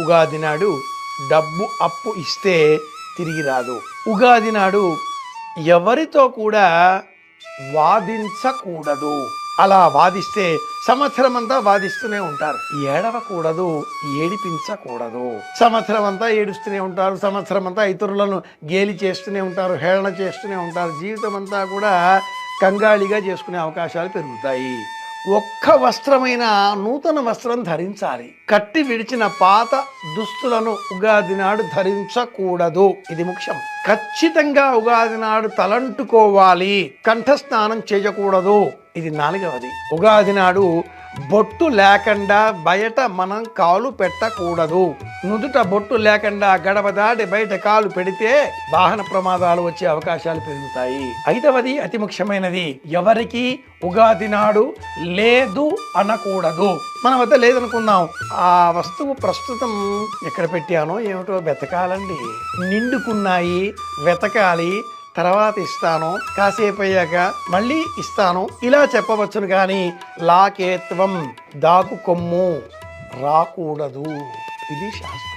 ఉగాది నాడు డబ్బు అప్పు ఇస్తే తిరిగి రాదు. ఉగాది నాడు ఎవరితో కూడా వాదించకూడదు. అలా వాదిస్తే సంవత్సరం అంతా వాదిస్తూనే ఉంటారు. ఏడవకూడదు, ఏడిపించకూడదు. సంవత్సరం అంతా ఏడుస్తూనే ఉంటారు, సంవత్సరం అంతా ఇతరులను గేలి చేస్తూనే ఉంటారు, హేళన చేస్తూనే ఉంటారు. జీవితం అంతా కూడా కంగాళిగా చేసుకునే అవకాశాలు పెరుగుతాయి. ఒక్క వస్త్రమైన నూతన వస్త్రం ధరించాలి. కట్టి విడిచిన పాత దుస్తులను ఉగాది నాడు ధరించకూడదు. ఇది ముఖ్యం. ఖచ్చితంగా ఉగాది నాడు తలంటుకోవాలి. కంఠస్నానం చేయకూడదు. ఇది 4వది. ఉగాది నాడు బొట్టు లేకుండా బయట మనం కాలు పెట్టకూడదు. నుదుట బొట్టు లేకుండా గడప దాటి బయట కాలు పెడితే వాహన ప్రమాదాలు వచ్చే అవకాశాలు పెరుగుతాయి. 5వది అతి ముఖ్యమైనది, ఎవరికి ఉగాది నాడు లేదు అనకూడదు. మన వద్ద లేదనుకుందాం, ఆ వస్తువు ప్రస్తుతం ఎక్కడ పెట్టానో ఏమిటో వెతకాలండి. నిండుకున్నాయి, వెతకాలి, తర్వాత ఇస్తాను, కాసేపు అయ్యాక మళ్ళీ ఇస్తాను, ఇలా చెప్పవచ్చును. కానీ లాకేత్వం, దాకు కొమ్ము రాకూడదు. ఇది శాస్త్రం.